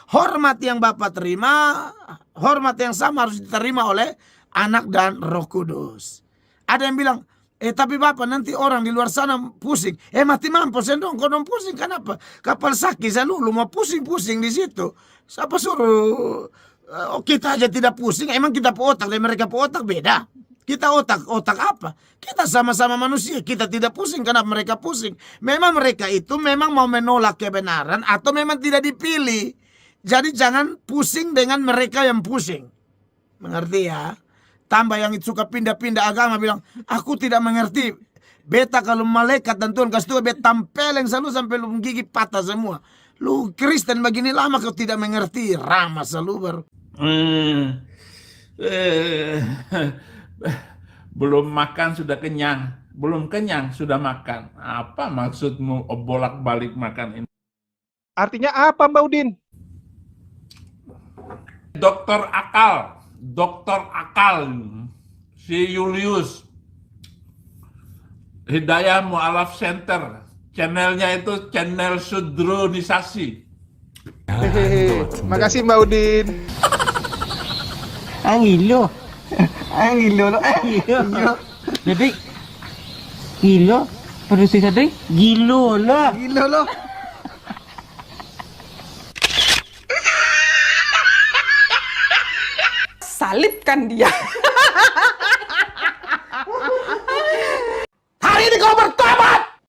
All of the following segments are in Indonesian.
Hormat yang Bapa terima, hormat yang sama harus diterima oleh Anak dan Roh Kudus. Ada yang bilang, tapi Bapak nanti orang di luar sana pusing. Mati mampus dong, kau pusing kenapa? Kapal sakit saya dulu mau pusing-pusing di situ. Siapa suruh kita aja tidak pusing? Emang kita otak dan mereka otak beda. Kita otak apa? Kita sama-sama manusia. Kita tidak pusing karena mereka pusing. Memang mereka itu memang mau menolak kebenaran atau memang tidak dipilih. Jadi jangan pusing dengan mereka yang pusing. Mengerti ya? Tambah yang suka pindah-pindah agama bilang, aku tidak mengerti. Beta kalau malaikat dan Tuhan kasih Tuhan, beta tampeleng selalu sampai lu gigi patah semua. Lu Kristen begini lama kau tidak mengerti. Ramah selalu baru. Belum makan sudah kenyang, belum kenyang sudah makan. Apa maksudmu bolak-balik makan ini? Artinya apa, Mbak Udin? Dokter akal, si Julius, Hidayah Mu'alaf Center, channelnya itu channel sudronisasi. Makasih Mbak Udin. Angilo lo. Jadi gilo produksi tadi gilo lo. Salibkan dia. Hari ini kau bertobat.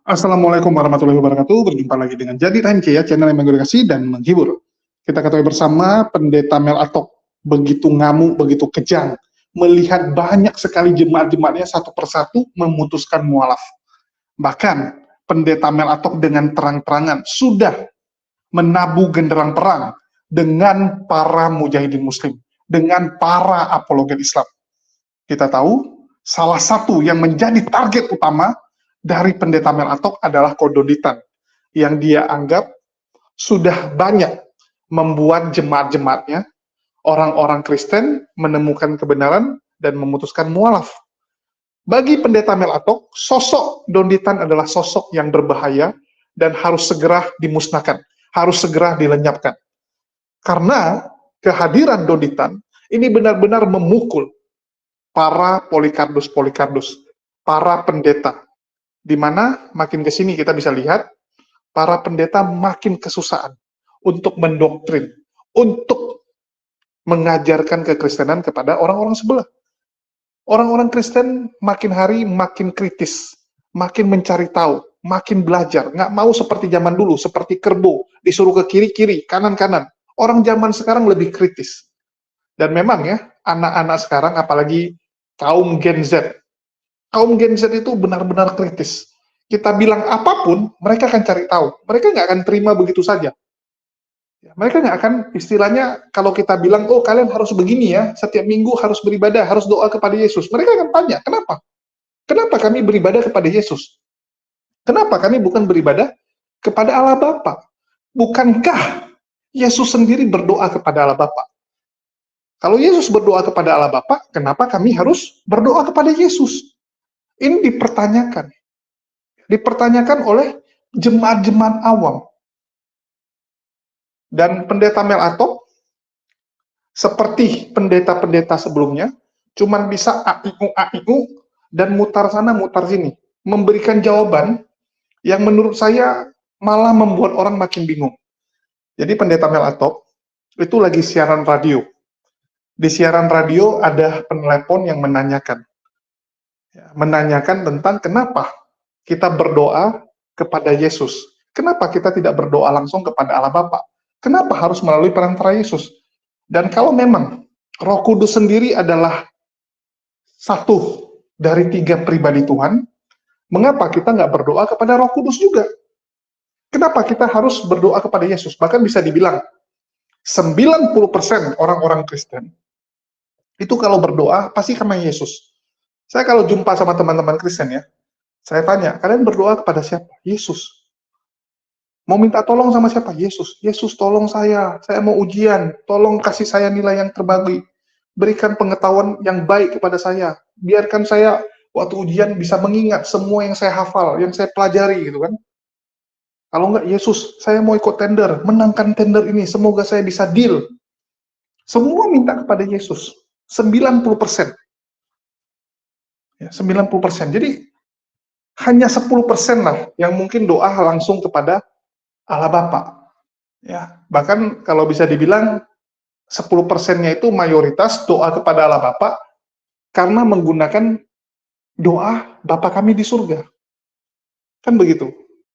Assalamualaikum warahmatullahi wabarakatuh. Berjumpa lagi dengan Jadi Time ya, channel yang mengedukasi dan menghibur. Kita ketahui bersama Pendeta Mel Atok begitu ngamuk, begitu kejang, melihat banyak sekali jemaat-jemaatnya satu persatu memutuskan mualaf. Bahkan Pendeta Mel Atok dengan terang-terangan sudah menabuh genderang perang dengan para mujahidin muslim, dengan para apologet Islam. Kita tahu salah satu yang menjadi target utama dari Pendeta Mel Atok adalah Kododitan, yang dia anggap sudah banyak membuat jemaat-jemaatnya, orang-orang Kristen menemukan kebenaran dan memutuskan mualaf. Bagi Pendeta Mel Atok, sosok Doditan adalah sosok yang berbahaya dan harus segera dimusnahkan, harus segera dilenyapkan. Karena kehadiran Doditan ini benar-benar memukul para Polikardus, para pendeta, di mana makin ke sini kita bisa lihat para pendeta makin kesusahan untuk mendoktrin, untuk mengajarkan kekristenan kepada orang-orang sebelah. Orang-orang Kristen makin hari makin kritis, makin mencari tahu, makin belajar, nggak mau seperti zaman dulu, seperti kerbau, disuruh ke kiri-kiri, kanan-kanan. Orang zaman sekarang lebih kritis. Dan memang ya, anak-anak sekarang, apalagi kaum Gen Z, kaum Gen Z itu benar-benar kritis. Kita bilang apapun, mereka akan cari tahu. Mereka nggak akan terima begitu saja. Mereka nggak akan, istilahnya, kalau kita bilang, oh kalian harus begini ya, setiap minggu harus beribadah, harus doa kepada Yesus. Mereka akan tanya, kenapa? Kenapa kami beribadah kepada Yesus? Kenapa kami bukan beribadah kepada Allah Bapa? Bukankah Yesus sendiri berdoa kepada Allah Bapa? Kalau Yesus berdoa kepada Allah Bapa, kenapa kami harus berdoa kepada Yesus? Ini dipertanyakan. Dipertanyakan oleh jemaat-jemaat awam. Dan Pendeta Mel Atok, seperti pendeta-pendeta sebelumnya, cuma bisa aiu dan mutar sana, mutar sini. Memberikan jawaban yang menurut saya malah membuat orang makin bingung. Jadi Pendeta Mel Atok itu lagi siaran radio. Di siaran radio ada penelepon yang menanyakan. Menanyakan tentang kenapa kita berdoa kepada Yesus. Kenapa kita tidak berdoa langsung kepada Allah Bapa? Kenapa harus melalui perantara Yesus? Dan kalau memang Roh Kudus sendiri adalah satu dari 3 pribadi Tuhan, mengapa kita nggak berdoa kepada Roh Kudus juga? Kenapa kita harus berdoa kepada Yesus? Bahkan bisa dibilang, 90% orang-orang Kristen, itu kalau berdoa, pasti sama Yesus. Saya kalau jumpa sama teman-teman Kristen ya, saya tanya, kalian berdoa kepada siapa? Yesus. Mau minta tolong sama siapa? Yesus. Yesus tolong saya mau ujian, tolong kasih saya nilai yang terbaik, berikan pengetahuan yang baik kepada saya, biarkan saya waktu ujian bisa mengingat semua yang saya hafal, yang saya pelajari gitu kan. Kalau enggak, Yesus, saya mau ikut tender, menangkan tender ini, semoga saya bisa deal. Semua minta kepada Yesus. 90%. Ya, 90%. Jadi hanya 10% lah yang mungkin doa langsung kepada Allah Bapa. Ya, bahkan kalau bisa dibilang 10%-nya itu mayoritas doa kepada Allah Bapa karena menggunakan doa Bapa kami di surga. Kan begitu.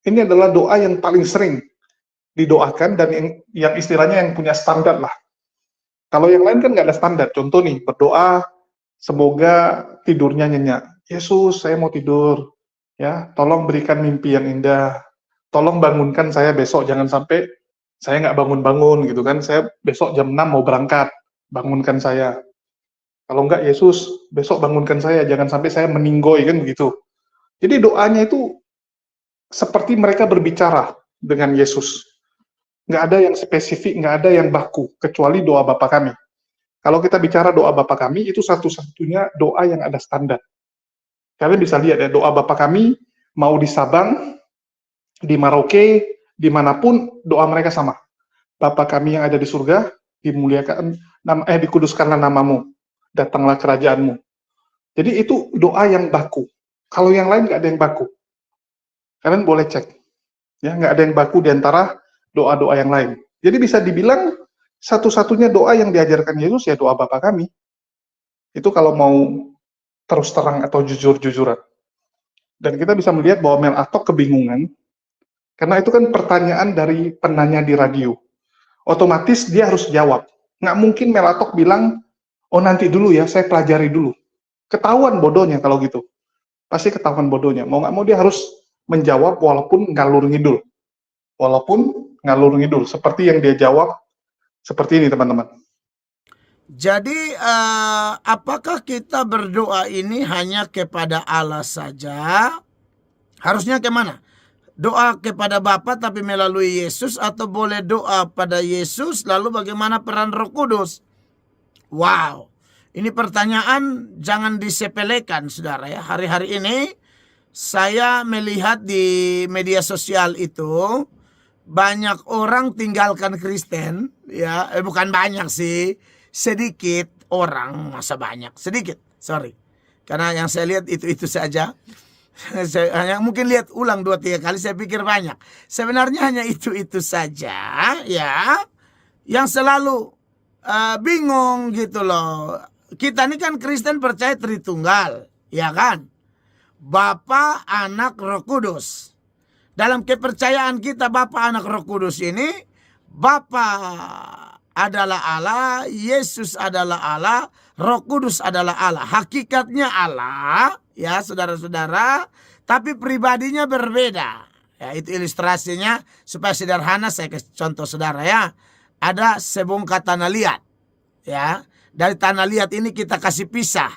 Ini adalah doa yang paling sering didoakan dan yang istilahnya yang punya standar lah. Kalau yang lain kan nggak ada standar. Contoh nih, berdoa semoga tidurnya nyenyak. Yesus, saya mau tidur. Ya, tolong berikan mimpi yang indah. Tolong bangunkan saya besok, jangan sampai saya nggak bangun-bangun gitu kan. Saya besok jam 6 mau berangkat, bangunkan saya. Kalau nggak, Yesus, besok bangunkan saya, jangan sampai saya meninggoy, kan begitu. Jadi doanya itu seperti mereka berbicara dengan Yesus. Nggak ada yang spesifik, nggak ada yang baku, kecuali doa Bapa kami. Kalau kita bicara doa Bapa kami, itu satu-satunya doa yang ada standar. Kalian bisa lihat ya, doa Bapa kami, mau di Sabang, di Merauke, dimanapun, doa mereka sama. Bapa kami yang ada di surga, dikuduskanlah namamu, datanglah kerajaanmu. Jadi itu doa yang baku. Kalau yang lain nggak ada yang baku. Kalian boleh cek. Ya, nggak ada yang baku di antara doa-doa yang lain. Jadi bisa dibilang satu-satunya doa yang diajarkan Yesus ya doa Bapa kami. Itu kalau mau terus terang atau jujur-jujuran. Dan kita bisa melihat bahwa Mel Atok kebingungan, karena itu kan pertanyaan dari penanya di radio. Otomatis dia harus jawab. Nggak mungkin Mel Atok bilang, oh nanti dulu ya, saya pelajari dulu. Ketahuan bodohnya kalau gitu. Pasti ketahuan bodohnya. Mau nggak mau dia harus menjawab walaupun ngalur ngidul. Walaupun ngalur ngidul. Seperti yang dia jawab, seperti ini teman-teman. Jadi apakah kita berdoa ini hanya kepada Allah saja? Harusnya kemana? Doa kepada Bapa tapi melalui Yesus, atau boleh doa pada Yesus lalu bagaimana peran Roh Kudus? Wow, ini pertanyaan jangan disepelekan saudara ya. Hari-hari ini saya melihat di media sosial itu banyak orang tinggalkan Kristen ya, bukan banyak sih, sedikit orang, masa banyak, sedikit, sorry. Karena yang saya lihat itu saja. Saya hanya mungkin lihat ulang 2-3 kali, saya pikir banyak. Sebenarnya hanya itu saja ya, yang selalu bingung gitu loh. Kita ini kan Kristen percaya Tritunggal, ya kan? Bapa, Anak, Roh Kudus. Dalam kepercayaan kita Bapa, Anak, Roh Kudus ini, Bapa adalah Allah, Yesus adalah Allah, Roh Kudus adalah Allah. Hakikatnya Allah, ya saudara-saudara, tapi pribadinya berbeda. Ya, itu ilustrasinya supaya sederhana, saya kasih contoh saudara ya. Ada sebongkah tanah liat. Ya, dari tanah liat ini kita kasih pisah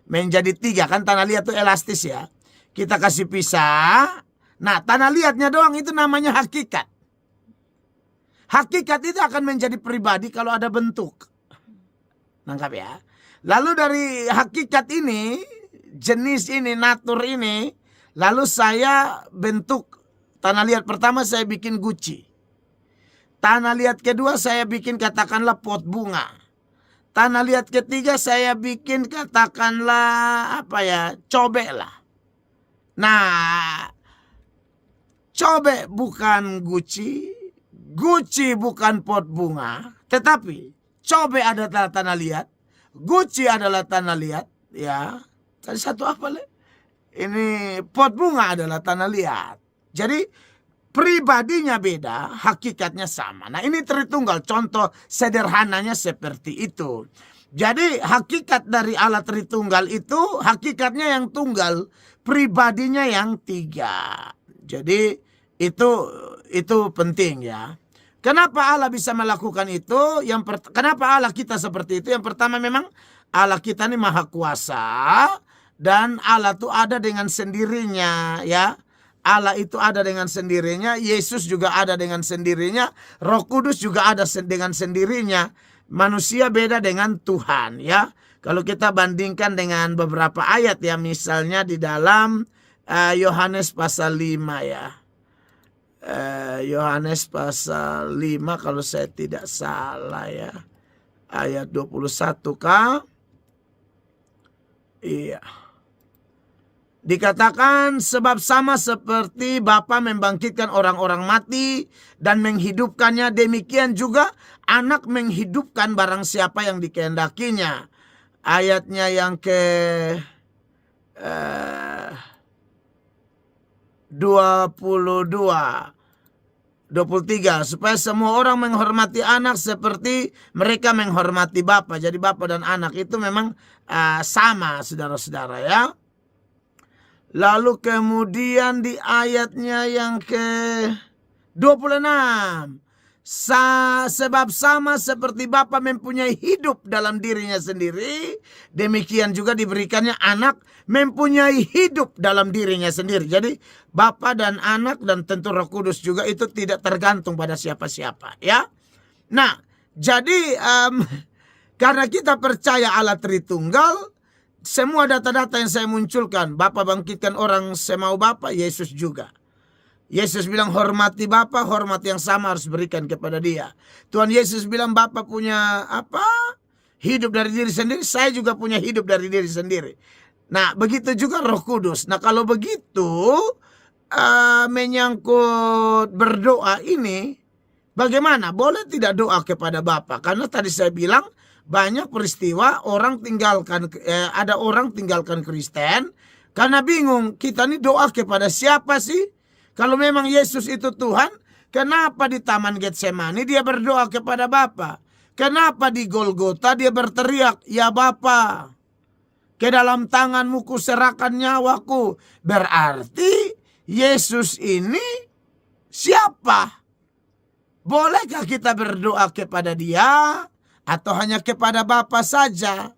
menjadi 3, kan tanah liat itu elastis ya. Kita kasih pisah. Nah, tanah liatnya doang itu namanya hakikat. Hakikat itu akan menjadi pribadi kalau ada bentuk. Nangkap ya. Lalu dari hakikat ini, jenis ini, natur ini, lalu saya bentuk tanah liat pertama saya bikin guci. Tanah liat kedua saya bikin katakanlah pot bunga. Tanah liat ketiga saya bikin katakanlah apa ya, cobek lah. Nah, cobek bukan guci, guci bukan pot bunga, tetapi cobek adalah tanah liat, guci adalah tanah liat, ya. Tadi satu apa le? Ini pot bunga adalah tanah liat. Jadi pribadinya beda, hakikatnya sama. Nah ini Tritunggal, contoh sederhananya seperti itu. Jadi hakikat dari Allah Tritunggal itu hakikatnya yang tunggal, pribadinya yang 3. Jadi itu penting ya. Kenapa Allah bisa melakukan itu? Kenapa Allah kita seperti itu? Yang pertama memang Allah kita ini maha kuasa dan Allah itu ada dengan sendirinya ya. Allah itu ada dengan sendirinya, Yesus juga ada dengan sendirinya, Roh Kudus juga ada dengan sendirinya. Manusia beda dengan Tuhan ya. Kalau kita bandingkan dengan beberapa ayat ya, misalnya di dalam Yohanes pasal 5 ya. Yohanes pasal 5 kalau saya tidak salah ya. Ayat 21 kah? Iya. Dikatakan sebab sama seperti Bapa membangkitkan orang-orang mati dan menghidupkannya, demikian juga anak menghidupkan barang siapa yang dikehendakinya. Ayatnya yang ke 23, supaya semua orang menghormati anak seperti mereka menghormati Bapa. Jadi Bapa dan anak itu memang sama, saudara-saudara ya. Lalu kemudian di ayatnya yang ke 26. Sebab sama seperti Bapa mempunyai hidup dalam dirinya sendiri, demikian juga diberikannya anak mempunyai hidup dalam dirinya sendiri. Jadi Bapa dan anak dan tentu Roh Kudus juga itu tidak tergantung pada siapa-siapa ya. Nah, jadi karena kita percaya Allah Tritunggal, semua data-data yang saya munculkan, Bapa bangkitkan orang semau Bapa, Yesus juga. Yesus bilang hormati Bapa, hormat yang sama harus berikan kepada dia. Tuhan Yesus bilang Bapa punya apa? Hidup dari diri sendiri, saya juga punya hidup dari diri sendiri. Nah, begitu juga Roh Kudus. Nah, kalau begitu menyangkut berdoa ini, bagaimana? Boleh tidak doa kepada Bapa? Karena tadi saya bilang banyak peristiwa orang tinggalkan, ada orang tinggalkan Kristen karena bingung, kita ini doa kepada siapa sih? Kalau memang Yesus itu Tuhan, kenapa di Taman Getsemani dia berdoa kepada Bapa? Kenapa di Golgota dia berteriak, ya Bapa, ke dalam tanganmu kuserahkan nyawaku? Berarti Yesus ini siapa? Bolehkah kita berdoa kepada dia? Atau hanya kepada Bapa saja?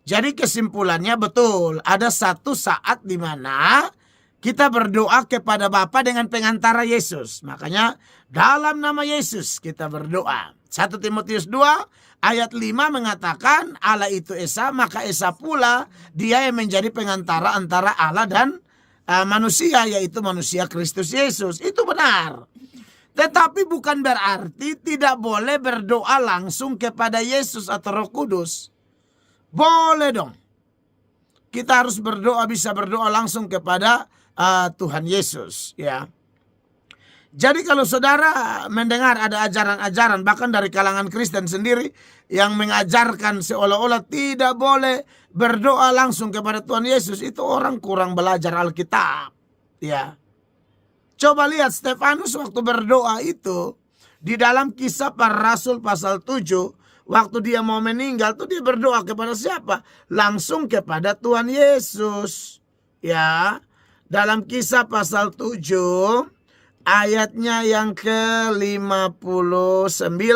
Jadi kesimpulannya betul, ada satu saat di mana kita berdoa kepada Bapa dengan pengantara Yesus. Makanya dalam nama Yesus kita berdoa. 1 Timotius 2 ayat 5 mengatakan Allah itu Esa, maka Esa pula dia yang menjadi pengantara antara Allah dan manusia, yaitu manusia Kristus Yesus. Itu benar. Tetapi bukan berarti tidak boleh berdoa langsung kepada Yesus atau Roh Kudus. Boleh dong. Kita harus berdoa, bisa berdoa langsung kepada Tuhan Yesus. Ya. Jadi kalau saudara mendengar ada ajaran-ajaran bahkan dari kalangan Kristen sendiri yang mengajarkan seolah-olah tidak boleh berdoa langsung kepada Tuhan Yesus, itu orang kurang belajar Alkitab. Ya. Coba lihat Stefanus waktu berdoa itu di dalam Kisah Para Rasul pasal 7, waktu dia mau meninggal tuh dia berdoa kepada siapa? Langsung kepada Tuhan Yesus. Ya. Dalam Kisah pasal 7 ayatnya yang ke-59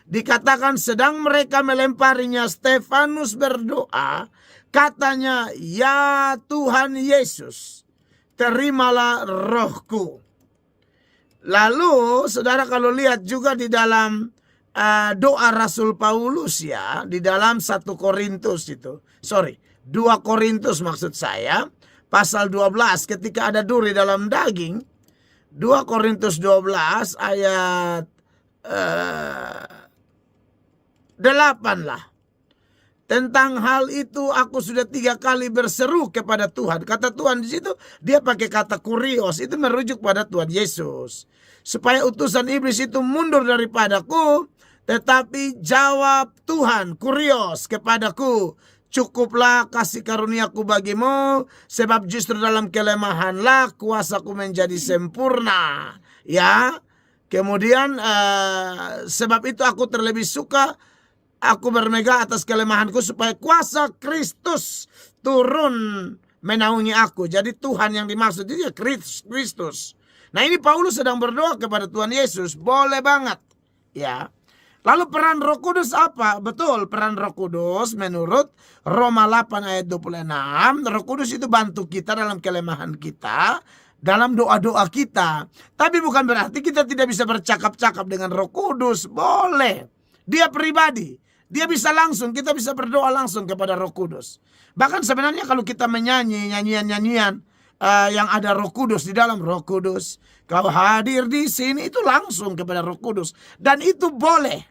dikatakan sedang mereka melemparinya, Stefanus berdoa, katanya, ya Tuhan Yesus, terimalah rohku. Lalu saudara kalau lihat juga di dalam doa Rasul Paulus ya, di dalam 1 Korintus itu, 2 Korintus maksud saya, pasal 12 ketika ada duri dalam daging, 2 Korintus 12 ayat 8 lah. Tentang hal itu aku sudah 3 kali berseru kepada Tuhan. Kata Tuhan di situ dia pakai kata kurios, itu merujuk pada Tuhan Yesus. Supaya utusan iblis itu mundur daripadaku, tetapi jawab Tuhan kurios kepadaku, cukuplah kasih karuniaku bagimu, sebab justru dalam kelemahanlah kuasaku menjadi sempurna. Ya, kemudian sebab itu aku terlebih suka aku bermegah atas kelemahanku supaya kuasa Kristus turun menaungi aku. Jadi Tuhan yang dimaksud itu ya Kristus. Nah ini Paulus sedang berdoa kepada Tuhan Yesus. Boleh banget. Ya. Lalu peran Roh Kudus apa? Betul, peran Roh Kudus menurut Roma 8 ayat 26. Roh Kudus itu bantu kita dalam kelemahan kita, dalam doa-doa kita. Tapi bukan berarti kita tidak bisa bercakap-cakap dengan Roh Kudus. Boleh. Dia pribadi. Dia bisa langsung, kita bisa berdoa langsung kepada Roh Kudus. Bahkan sebenarnya kalau kita menyanyi nyanyian-nyanyian, yang ada Roh Kudus di dalam. Roh Kudus, kau hadir di sini, itu langsung kepada Roh Kudus. Dan itu boleh.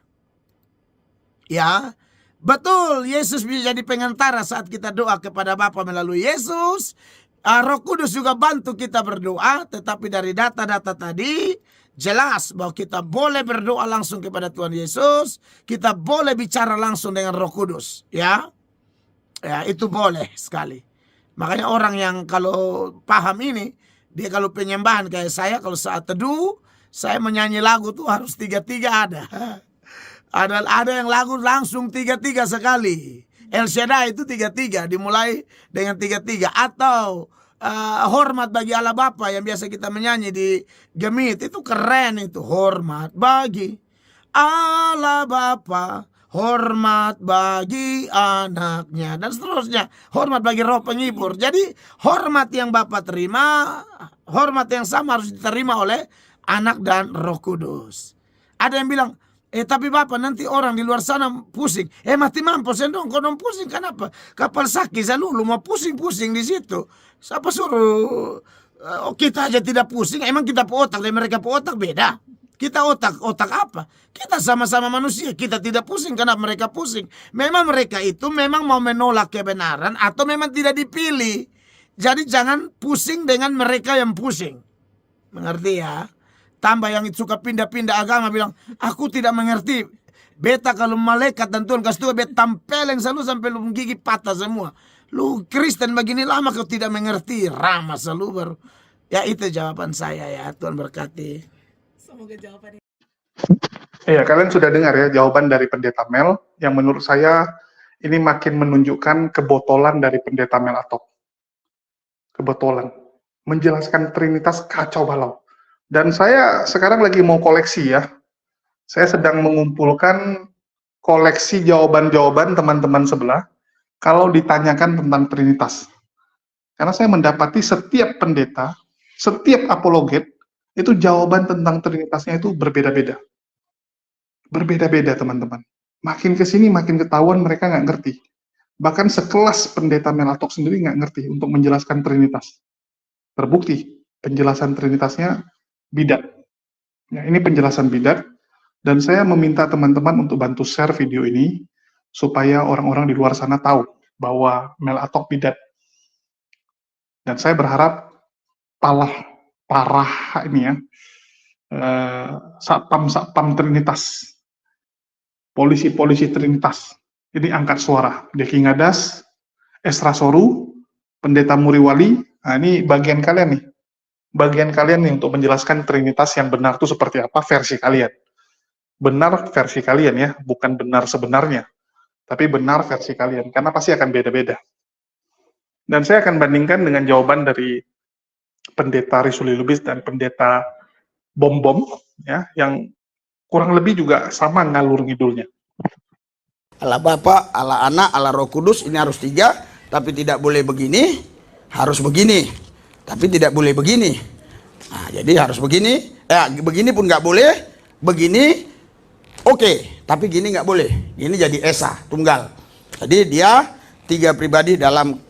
Ya, betul, Yesus bisa jadi pengantara saat kita doa kepada Bapa melalui Yesus. Roh Kudus juga bantu kita berdoa, tetapi dari data-data tadi jelas bahwa kita boleh berdoa langsung kepada Tuhan Yesus, kita boleh bicara langsung dengan Roh Kudus, ya. Ya, itu boleh sekali. Makanya orang yang kalau paham ini, dia kalau penyembahan kayak saya, kalau saat teduh, saya menyanyi lagu tuh harus 3-3 ada. Ada yang lagu langsung 3-3 sekali. El Shaddai itu 3-3, dimulai dengan 3-3. Atau hormat bagi Allah Bapa yang biasa kita menyanyi di Gemit, itu keren itu. Hormat bagi Allah Bapa, hormat bagi anaknya, dan seterusnya. Hormat bagi Roh Penghibur. Jadi hormat yang Bapa terima, hormat yang sama harus diterima oleh Anak dan Roh Kudus. Ada yang bilang, tapi Bapak nanti orang di luar sana pusing. Mati mampus dong, kau dong pusing kenapa? Kapal Saki Zalulu mau pusing-pusing di situ. Siapa suruh kita aja tidak pusing? Emang kita otak dan mereka otak beda? Kita otak apa? Kita sama-sama manusia, kita tidak pusing karena mereka pusing. Memang mereka itu memang mau menolak kebenaran atau memang tidak dipilih. Jadi jangan pusing dengan mereka yang pusing. Mengerti ya? Tambah yang suka pindah-pindah agama bilang, aku tidak mengerti. Beta kalau malaikat dan Tuhan kasih Tuhan, beta tampeleng selalu sampai lu gigi patah semua. Lu Kristen begini lama kau tidak mengerti. Ramah selalu baru. Ya itu jawaban saya ya. Tuhan berkati. Semoga jawabannya. Iya, kalian sudah dengar ya jawaban dari Pendeta Mel, yang menurut saya ini makin menunjukkan kebotolan dari Pendeta Mel Atok. Kebotolan. Menjelaskan Trinitas kacau balau. Dan saya sekarang lagi mau koleksi ya. Saya sedang mengumpulkan koleksi jawaban-jawaban teman-teman sebelah kalau ditanyakan tentang Trinitas. Karena saya mendapati setiap pendeta, setiap apologet, itu jawaban tentang Trinitasnya itu berbeda-beda. Berbeda-beda teman-teman. Makin kesini makin ketahuan mereka nggak ngerti. Bahkan sekelas Pendeta Mel Atok sendiri nggak ngerti untuk menjelaskan Trinitas. Terbukti, penjelasan Trinitasnya bidat. Ya, ini penjelasan bidat, dan saya meminta teman-teman untuk bantu share video ini supaya orang-orang di luar sana tahu bahwa Mel Atok bidat. Dan saya berharap parah ini ya, satpam Trinitas, polisi Trinitas, ini angkat suara. Deki Ngadas, Esra Soru, Pendeta Muriwali, nah ini bagian kalian nih. Bagian kalian nih untuk menjelaskan Trinitas yang benar itu seperti apa versi kalian. Benar versi kalian ya, bukan benar sebenarnya. Tapi benar versi kalian, karena pasti akan beda-beda. Dan saya akan bandingkan dengan jawaban dari Pendeta Risuli Lubis dan Pendeta Bom ya, yang kurang lebih juga sama ngalur ngidulnya. Allah Bapa, Allah Anak, Allah Roh Kudus, ini harus 3, tapi tidak boleh begini, harus begini. Tapi tidak boleh begini. Nah, jadi harus begini. Begini pun nggak boleh. Begini, oke. Tapi gini nggak boleh. Ini jadi esa, tunggal. Jadi dia 3 pribadi dalam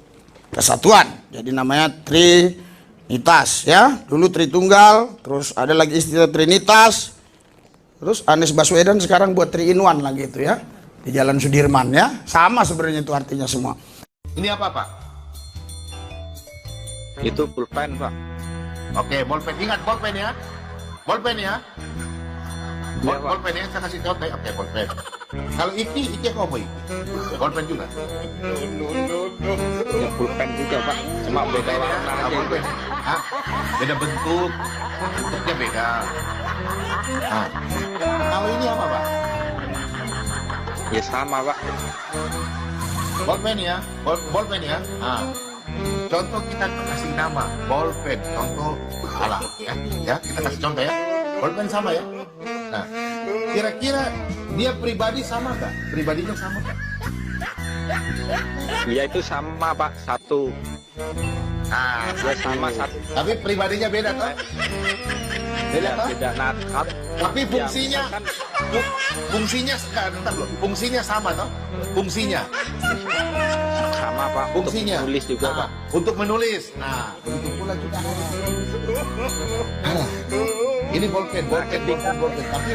kesatuan. Jadi namanya Trinitas ya. Dulu Tritunggal, terus ada lagi istilah Trinitas. Terus Anies Baswedan sekarang buat 3 in 1 lagi itu ya. Di Jalan Sudirman ya. Sama sebenarnya itu artinya semua. Ini apa Pak? Itu pulpen Pak. Oke, bolpen. Ingat bolpen ya. Bolpen ya. Bolpen ya, saya kasih contoh. Oke, bolpen. Kalau iki apa boy? Bolpen juga. Ya pulpen juga Pak. Cuma beda warna aja. Bolpen. Beda bentuknya beda. Kalau ini apa Pak? Ya sama Pak. Bolpen ya. Bolpen ya. Contoh kita kasih nama bolpen, contoh Allah ya kita kasih contoh ya, bolpen sama ya. Nah, kira-kira dia pribadi sama nggak? Pribadinya sama nggak? Iya itu sama Pak, satu. Dia sama satu. Tapi pribadinya beda toh? Beda toh? Beda nakat. Tapi fungsinya, fungsinya sama toh? Fungsinya sama sama Pak. Untuk Fungsinya menulis juga Pak. Untuk menulis. Nah, begitu pula juga Allah. Ini bolpen. Tapi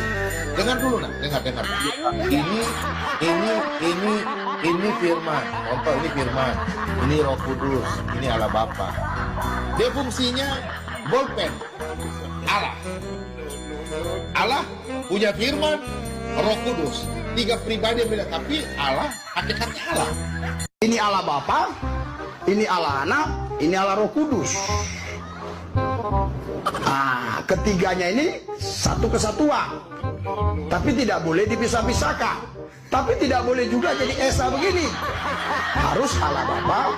dengar dulu nah, dengar. Ini firman. Contoh ini firman. Ini Roh Kudus. Ini Allah Bapa. Dia fungsinya bolpen. Allah punya firman, Roh Kudus. 3 pribadi yang beda, tapi Allah hakikatnya Allah. Ini Allah Bapa, ini Allah Anak, ini Allah Roh Kudus. Ketiganya ini satu kesatuan. Tapi tidak boleh dipisah-pisahkan. Tapi tidak boleh juga jadi esa begini. Harus Allah Bapa,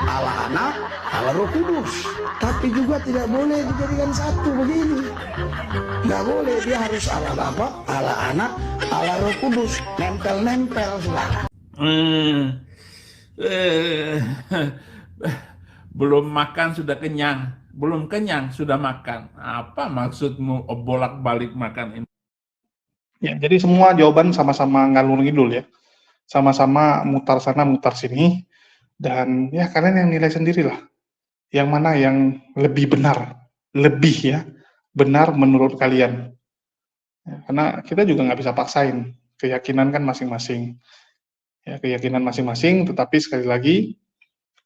Allah Anak, Allah Roh Kudus. Tapi juga tidak boleh dijadikan satu begini. Nggak boleh, dia harus Allah Bapa, Allah Anak, Allah Roh Kudus. Nempel-nempel saudara. Belum makan sudah kenyang, belum kenyang sudah makan. Apa maksudmu bolak-balik makan ini? Ya, jadi semua jawaban sama-sama ngalur ngidul ya. Sama-sama mutar sana, mutar sini. Dan ya kalian yang nilai sendirilah. Yang mana yang lebih benar. Lebih ya. Benar menurut kalian. Ya, karena kita juga nggak bisa paksain. Keyakinan kan masing-masing. Ya, keyakinan masing-masing, tetapi sekali lagi,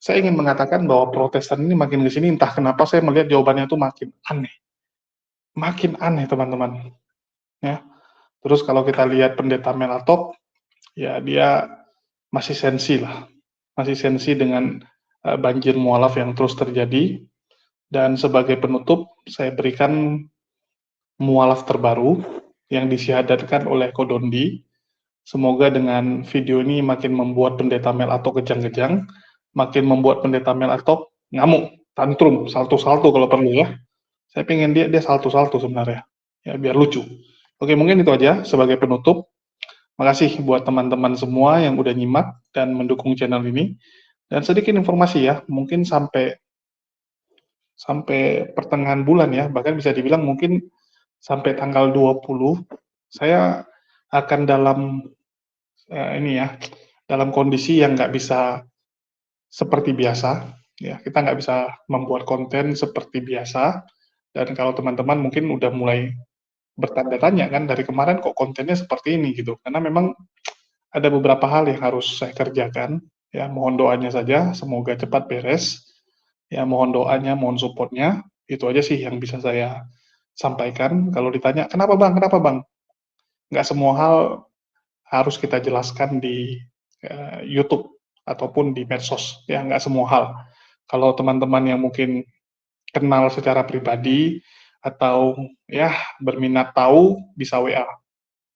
saya ingin mengatakan bahwa Protestan ini makin ke sini, entah kenapa saya melihat jawabannya itu makin aneh. Makin aneh, teman-teman. Ya. Terus kalau kita lihat pendeta Melatop, ya dia masih sensi lah. Masih sensi dengan banjir mualaf yang terus terjadi. Dan sebagai penutup, saya berikan mualaf terbaru yang disyahadatkan oleh Kodondi. Semoga dengan video ini makin membuat pendeta Melatop kejang-kejang, makin membuat pendeta Melatop ngamuk, tantrum, salto-salto kalau perlu ya. Saya pengen dia salto-salto sebenarnya, ya biar lucu. Oke, mungkin itu aja sebagai penutup. Makasih buat teman-teman semua yang udah nyimak dan mendukung channel ini. Dan sedikit informasi ya, mungkin sampai pertengahan bulan ya, bahkan bisa dibilang mungkin sampai tanggal 20, saya akan dalam dalam kondisi yang nggak bisa seperti biasa. Ya, kita nggak bisa membuat konten seperti biasa. Dan kalau teman-teman mungkin udah mulai bertanda tanya kan dari kemarin kok kontennya seperti ini gitu, karena memang ada beberapa hal yang harus saya kerjakan ya. Mohon doanya saja, semoga cepat beres ya. Mohon doanya, mohon supportnya, itu aja sih yang bisa saya sampaikan. Kalau ditanya kenapa bang, nggak semua hal harus kita jelaskan di YouTube ataupun di medsos ya, nggak semua hal. Kalau teman-teman yang mungkin kenal secara pribadi atau ya berminat tahu, bisa WA.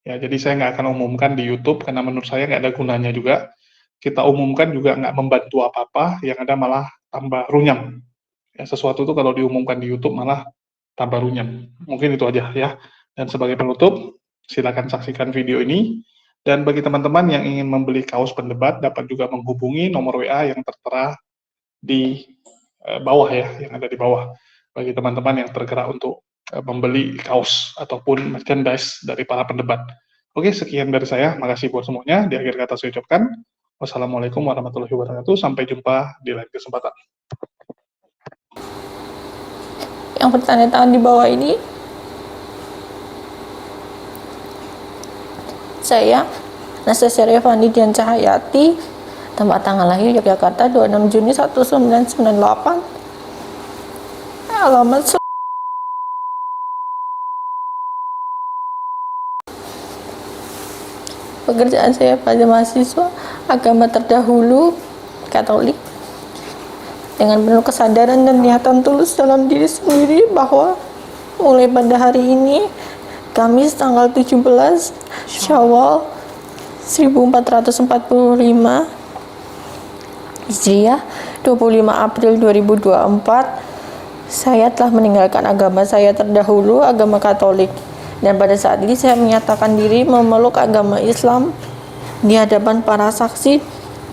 Ya, jadi saya nggak akan umumkan di YouTube karena menurut saya nggak ada gunanya juga. Kita umumkan juga nggak membantu apa-apa, yang ada malah tambah runyam. Ya, sesuatu itu kalau diumumkan di YouTube malah tambah runyam. Mungkin itu aja ya. Dan sebagai penutup, silakan saksikan video ini. Dan bagi teman-teman yang ingin membeli kaos pendebat, dapat juga menghubungi nomor WA yang tertera di bawah ya, yang ada di bawah. Bagi teman-teman yang tergerak untuk membeli kaos ataupun merchandise dari para pendebat. Oke, sekian dari saya. Makasih buat semuanya. Di akhir kata saya ucapkan, wassalamualaikum warahmatullahi wabarakatuh. Sampai jumpa di lain kesempatan. Yang bertanda tangan di bawah ini, saya, Anastasia Revandi Dian Cahayati, tempat tanggal lahir Yogyakarta 26 Juni 1998. Alamat pekerjaan saya pada mahasiswa agama terdahulu Katolik, dengan penuh kesadaran dan niatan tulus dalam diri sendiri bahwa mulai pada hari ini, Kamis tanggal 17 Syawal 1445 Hijriah, 25 April 2024, saya telah meninggalkan agama saya terdahulu, agama Katolik, dan pada saat ini saya menyatakan diri memeluk agama Islam di hadapan para saksi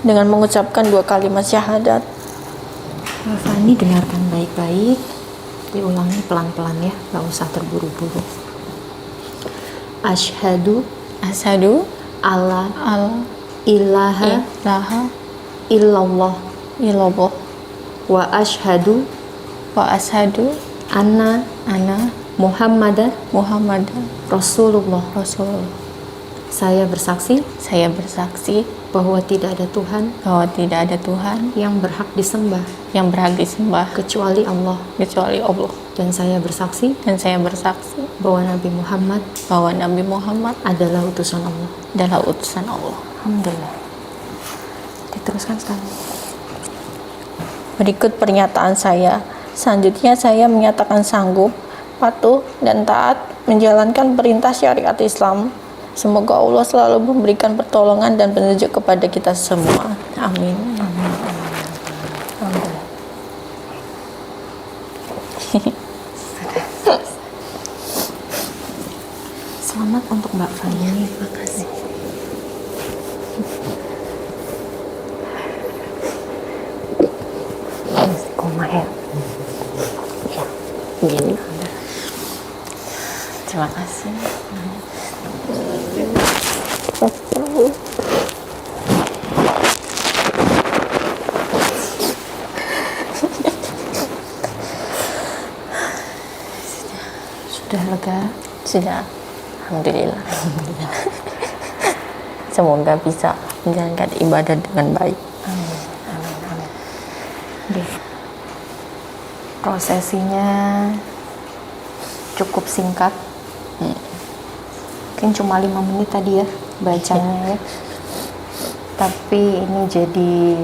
dengan mengucapkan 2 kalimat syahadat. Fani, dengarkan baik-baik, diulangi pelan-pelan ya, nggak usah terburu-buru. Asyhadu Asyhadu alla alla ilaha ilaha illallah illallah wa ashhadu wa ashadu anna anna Muhammadan Muhammadan Rasulullah. Rasulullah. Saya bersaksi Saya bersaksi bahwa tidak ada Tuhan bahwa tidak ada Tuhan yang berhak disembah yang berhak disembah kecuali Allah, kecuali Allah. dan saya bersaksi Dan saya bersaksi bahwa Nabi Muhammad bahwa Nabi Muhammad adalah utusan Allah. adalah utusan Allah. Alhamdulillah. Diteruskan sekarang. Berikut pernyataan saya. Selanjutnya saya menyatakan sanggup, patuh, dan taat menjalankan perintah syariat Islam. Semoga Allah selalu memberikan pertolongan dan petunjuk kepada kita semua. Amin. Amin. Alhamdulillah. Selamat untuk Mbak Fani. Terima kasih. Istiqomah ya. Ya, begini. Terima kasih. Sudah lega? Sudah. Alhamdulillah. Semoga bisa menjalankan ibadah dengan baik. Amin. Amin. Amin. Oke. Prosesinya cukup singkat. Mungkin cuma 5 menit tadi ya bacanya ya. Tapi ini jadi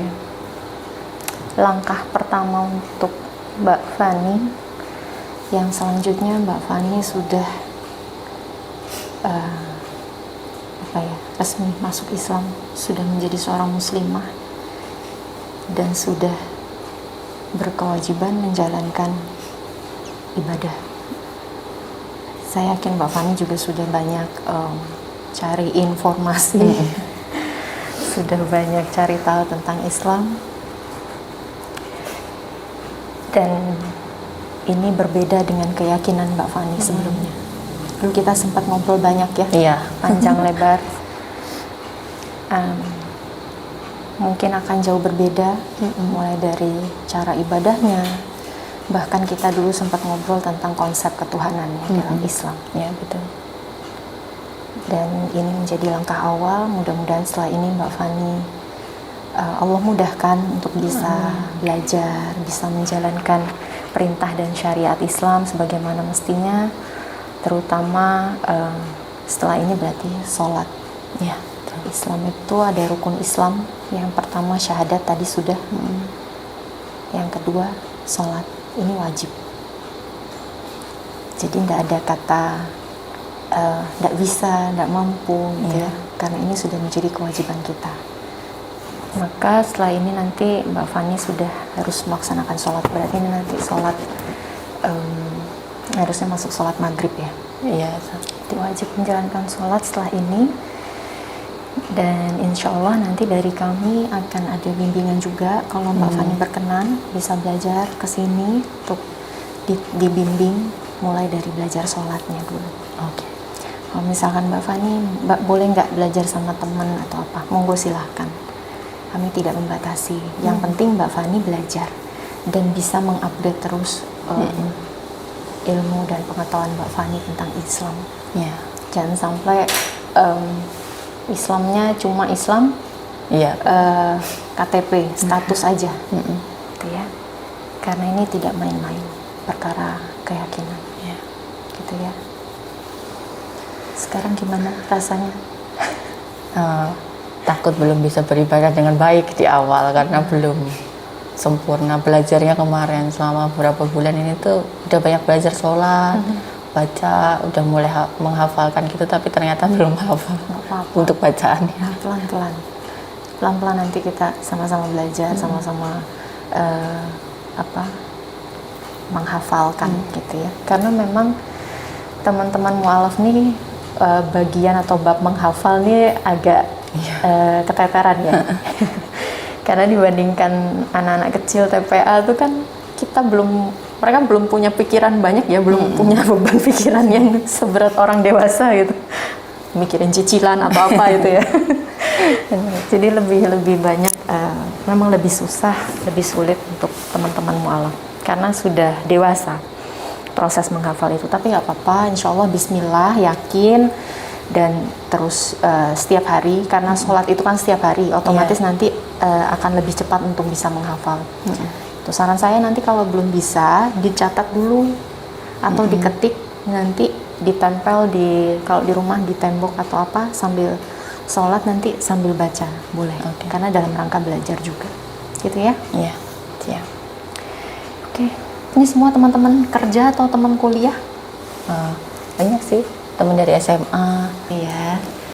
langkah pertama untuk Mbak Fani. Yang selanjutnya Mbak Fani sudah resmi masuk Islam, sudah menjadi seorang muslimah dan sudah berkewajiban menjalankan ibadah. Saya yakin Mbak Fani juga sudah banyak cari informasi, sudah banyak cari tahu tentang Islam, dan ini berbeda dengan keyakinan Mbak Fani sebelumnya. Dulu kita sempat ngobrol banyak ya, Iya. panjang lebar. Mungkin akan jauh berbeda, mulai dari cara ibadahnya. Bahkan kita dulu sempat ngobrol tentang konsep ketuhanannya dalam Islam. Ya, betul. Dan ini menjadi langkah awal. Mudah-mudahan setelah ini Mbak Fani Allah mudahkan untuk bisa belajar, bisa menjalankan perintah dan syariat Islam sebagaimana mestinya, terutama setelah ini berarti sholat. Ya. Islam itu ada rukun Islam. Yang pertama syahadat tadi sudah. Yang kedua sholat, ini wajib. Jadi tidak ada kata tidak bisa, tidak mampu gitu ya. Karena ini sudah menjadi kewajiban kita. Maka setelah ini nanti Mbak Fani sudah harus melaksanakan sholat. Berarti ini nanti sholat harusnya masuk sholat maghrib ya. Iya. Jadi wajib menjalankan sholat setelah ini. Dan insya Allah nanti dari kami akan ada bimbingan juga. Kalau Mbak Fani berkenan bisa belajar ke sini untuk dibimbing mulai dari belajar sholatnya dulu. Oke. Kalau misalkan Mbak Fani, Mbak boleh nggak belajar sama teman atau apa? Monggo silahkan. Kami tidak membatasi. Yang penting Mbak Fani belajar dan bisa mengupdate terus ilmu dan pengetahuan Mbak Fani tentang Islam. Ya. Jangan sampai Islamnya cuma Islam, Iya. KTP, status aja, gitu ya. Karena ini tidak main-main, perkara keyakinan, gitu ya. Sekarang gimana rasanya? Takut belum bisa beribadah dengan baik di awal karena belum sempurna belajarnya kemarin. Selama beberapa bulan ini tuh udah banyak belajar sholat, baca, udah mulai menghafalkan gitu, tapi ternyata belum hafal untuk bacaannya. Nah, pelan-pelan nanti kita sama-sama belajar, sama-sama menghafalkan gitu ya. Karena memang teman-teman mu'alaf nih bagian atau bab menghafal nih agak keteteran ya. Karena dibandingkan anak-anak kecil TPA itu kan mereka belum punya pikiran banyak ya, belum punya beban pikiran yang seberat orang dewasa gitu, mikirin cicilan atau apa gitu ya. Jadi lebih banyak memang lebih susah, lebih sulit untuk teman-teman mu'alaf karena sudah dewasa proses menghafal itu. Tapi nggak apa-apa, insya Allah bismillah, yakin, dan terus setiap hari, karena sholat itu kan setiap hari, otomatis nanti akan lebih cepat untuk bisa menghafal. Itu saran saya, nanti kalau belum bisa dicatat dulu atau diketik, nanti ditempel kalau di rumah di tembok atau apa, sambil sholat nanti sambil baca boleh, karena dalam rangka belajar juga, gitu ya. Iya, siap. Oke, ini semua teman-teman kerja atau teman kuliah? Banyak sih, teman dari SMA. Iya.